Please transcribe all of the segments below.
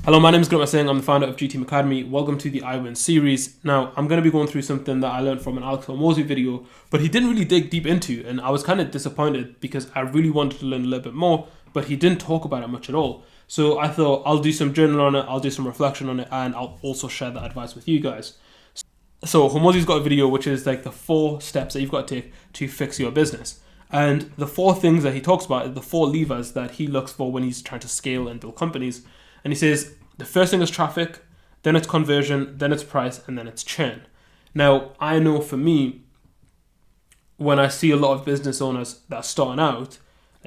Hello, my name is Grant Singh. I'm the founder of GTM Academy. Welcome to the IWIN series. Now, I'm going to be going through something that I learned from an Alex Hormozi video, but he didn't really dig deep into, and I was kind of disappointed because I really wanted to learn a little bit more, but he didn't talk about it much at all. So I thought I'll do some journal on it, I'll do some reflection on it, and I'll also share that advice with you guys. So Hormozi's got a video which is like the 4 steps that you've got to take to fix your business. And the 4 things that he talks about are the 4 levers that he looks for when he's trying to scale and build companies. And he says the first thing is traffic, then it's conversion, then it's price, and then it's churn. Now, I know for me, when I see a lot of business owners that are starting out,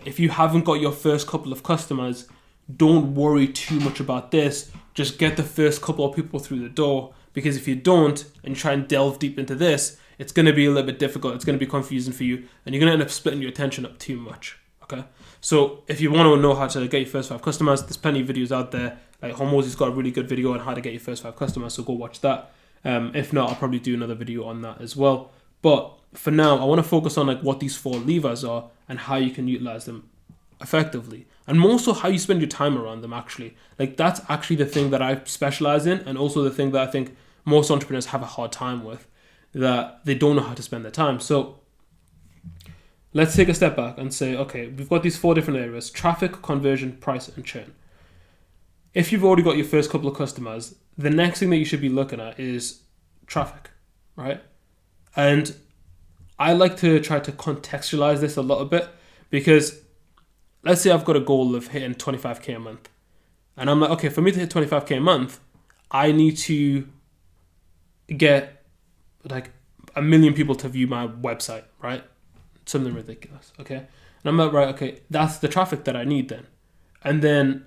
if you haven't got your first couple of customers, don't worry too much about this. Just get the first couple of people through the door, because if you don't and you try and delve deep into this, it's going to be a little bit difficult. It's going to be confusing for you, and you're going to end up splitting your attention up too much. Okay, so if you want to know how to get your first 5 customers, there's plenty of videos out there. Like Hormozi's got a really good video on how to get your first 5 customers, so go watch that. If not, I'll probably do another video on that as well. But for now, I want to focus on like what these 4 levers are and how you can utilize them effectively, and more so how you spend your time around them. Actually, like that's actually the thing that I specialize in, and also the thing that I think most entrepreneurs have a hard time with, that they don't know how to spend their time. So let's take a step back and say, okay, we've got these 4 different areas: traffic, conversion, price, and churn. If you've already got your first couple of customers, the next thing that you should be looking at is traffic, right? And I like to try to contextualize this a little bit, because let's say I've got a goal of hitting 25k a month. And I'm like, okay, for me to hit 25k a month, I need to get like 1 million people to view my website, right? Something ridiculous, okay? And I'm like, right, okay, that's the traffic that I need then. And then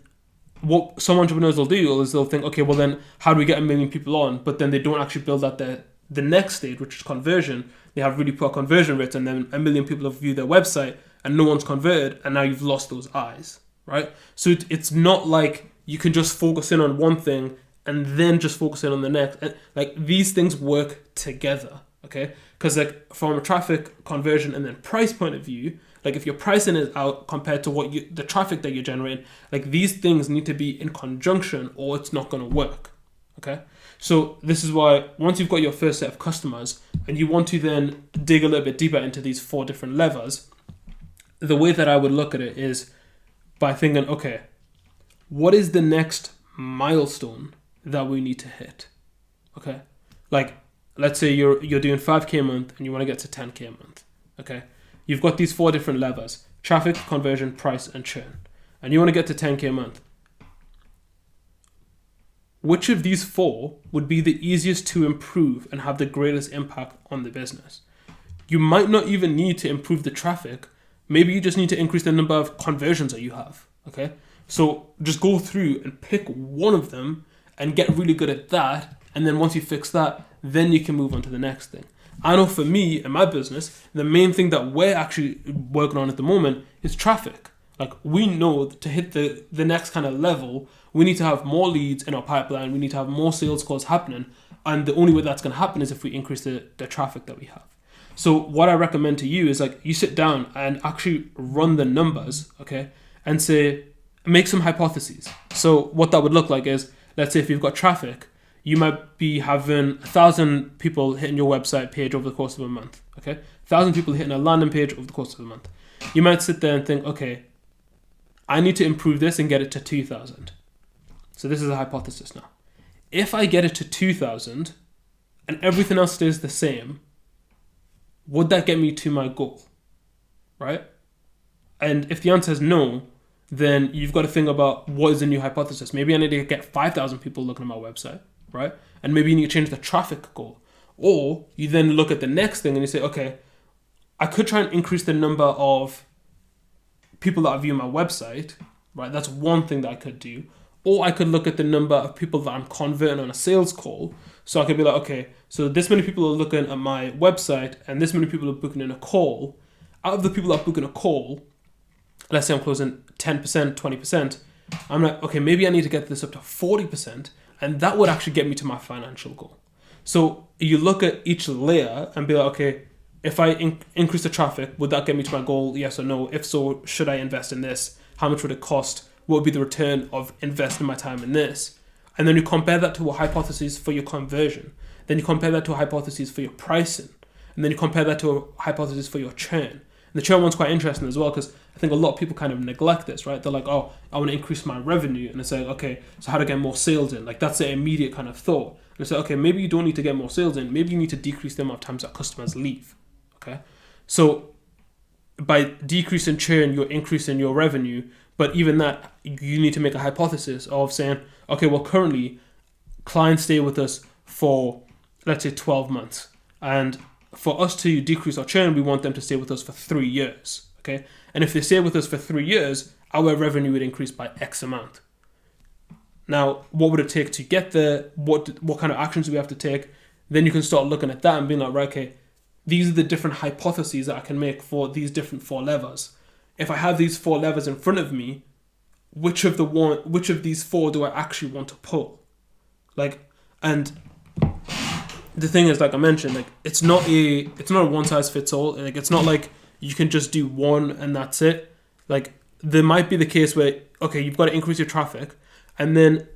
what some entrepreneurs will do is they'll think, okay, well then how do we get 1 million people on? But then they don't actually build out the next stage, which is conversion. They have really poor conversion rates, and then 1 million people have viewed their website and no one's converted, and now you've lost those eyes, right? So it's not like you can just focus in on one thing and then just focus in on the next. And like these things work together, okay? Because like from a traffic, conversion, and then price point of view, like if your pricing is out compared to the traffic that you're generating, like these things need to be in conjunction or it's not going to work, okay? So this is why once you've got your first set of customers and you want to then dig a little bit deeper into these 4 different levers, the way that I would look at it is by thinking, okay, what is the next milestone that we need to hit? Okay, like let's say you're doing 5k a month and you want to get to 10k a month. Okay, you've got these 4 different levers: traffic, conversion, price, and churn, and you want to get to 10k a month. Which of these 4 would be the easiest to improve and have the greatest impact on the business? You might not even need to improve the traffic. Maybe you just need to increase the number of conversions that you have, okay? So just go through and pick one of them and get really good at that. And then once you fix that, then you can move on to the next thing. I know for me and my business, the main thing that we're actually working on at the moment is traffic. Like we know to hit the next kind of level, we need to have more leads in our pipeline. We need to have more sales calls happening. And the only way that's going to happen is if we increase the traffic that we have. So what I recommend to you is like you sit down and actually run the numbers, okay, and say, make some hypotheses. So what that would look like is, let's say if you've got traffic, you might be having 1,000 people hitting your website page over the course of a month, okay? 1,000 people hitting a landing page over the course of a month. You might sit there and think, okay, I need to improve this and get it to 2,000. So this is a hypothesis now. If I get it to 2,000 and everything else stays the same, would that get me to my goal, right? And if the answer is no, then you've got to think about what is the new hypothesis. Maybe I need to get 5,000 people looking at my website, right? And maybe you need to change the traffic goal. Or you then look at the next thing and you say, okay, I could try and increase the number of people that view my website, right? That's one thing that I could do. Or I could look at the number of people that I'm converting on a sales call. So I could be like, okay, so this many people are looking at my website and this many people are booking in a call. Out of the people that are booking a call, let's say I'm closing 10%, 20%, I'm like, okay, maybe I need to get this up to 40%, and that would actually get me to my financial goal. So you look at each layer and be like, okay, if I increase the traffic, would that get me to my goal? Yes or no? If so, should I invest in this? How much would it cost? what would be the return of investing my time in this? And then you compare that to a hypothesis for your conversion. Then you compare that to a hypothesis for your pricing. And then you compare that to a hypothesis for your churn. And the churn one's quite interesting as well, because I think a lot of people kind of neglect this, right? They're like, oh, I want to increase my revenue. And it's like, okay, so how to get more sales in? Like, that's the immediate kind of thought. And it's like, okay, maybe you don't need to get more sales in. Maybe you need to decrease the amount of times that customers leave, okay? So by decreasing churn, you're increasing your revenue. But even that, you need to make a hypothesis of saying, okay, well, currently clients stay with us for, let's say, 12 months. And for us to decrease our churn, we want them to stay with us for 3 years, okay? And if they stay with us for 3 years, our revenue would increase by X amount. Now, what would it take to get there? What kind of actions do we have to take? Then you can start looking at that and being like, right, okay, these are the different hypotheses that I can make for these different 4 levers. If I have these 4 levers in front of me, which of these 4 do I actually want to pull? Like, and the thing is, like I mentioned, like it's not a one size fits all. Like, it's not like you can just do one and that's it. Like, there might be the case where, okay, you've got to increase your traffic, and then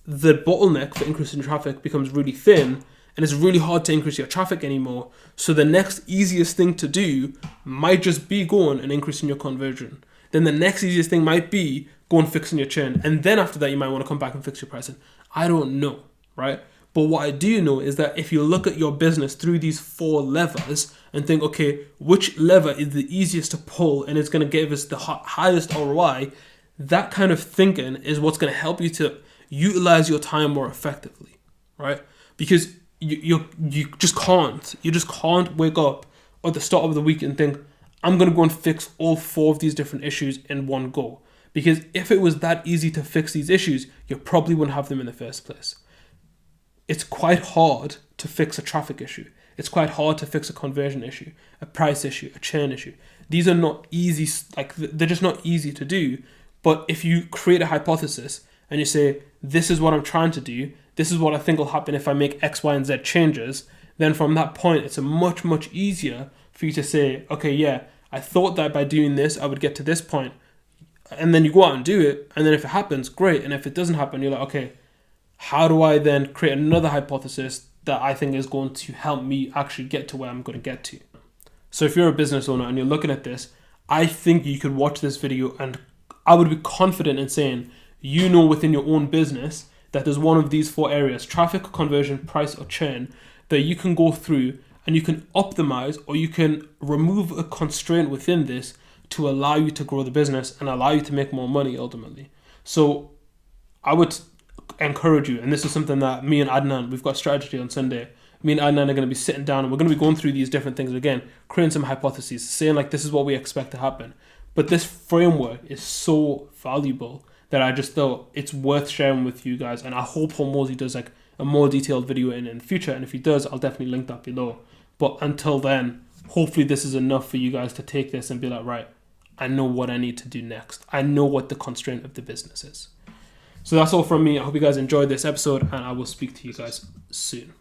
the bottleneck for increasing traffic becomes really thin, and it's really hard to increase your traffic anymore. So the next easiest thing to do might just be going and increasing your conversion. Then the next easiest thing might be go and fixing your churn. And then after that, you might want to come back and fix your pricing. I don't know, right? But what I do know is that if you look at your business through these 4 levers and think, okay, which lever is the easiest to pull and it's going to give us the highest ROI, that kind of thinking is what's going to help you to utilize your time more effectively, right? Because you just can't wake up at the start of the week and think, I'm going to go and fix all 4 of these different issues in one go. Because if it was that easy to fix these issues, you probably wouldn't have them in the first place. It's quite hard to fix a traffic issue. It's quite hard to fix a conversion issue, a price issue, a churn issue. These are not easy, like they're just not easy to do. But if you create a hypothesis and you say, this is what I'm trying to do, this is what I think will happen if I make X, Y, and Z changes, then from that point, it's a much, much easier for you to say, okay, yeah, I thought that by doing this, I would get to this point. And then you go out and do it. And then if it happens, great. And if it doesn't happen, you're like, okay, how do I then create another hypothesis that I think is going to help me actually get to where I'm going to get to? So if you're a business owner and you're looking at this, I think you could watch this video and I would be confident in saying, you know, within your own business that there's one of these 4 areas, traffic, conversion, price, or churn, that you can go through and you can optimize or you can remove a constraint within this to allow you to grow the business and allow you to make more money ultimately. So I would encourage you, and this is something that me and Adnan, we've got strategy on Sunday. Me and Adnan are going to be sitting down and we're going to be going through these different things again, creating some hypotheses, saying like this is what we expect to happen. But this framework is so valuable that I just thought it's worth sharing with you guys. And I hope Hormozi does like a more detailed video in the future. And if he does, I'll definitely link that below. But until then, hopefully this is enough for you guys to take this and be like, right, I know what I need to do next. I know what the constraint of the business is. So that's all from me. I hope you guys enjoyed this episode and I will speak to you guys soon.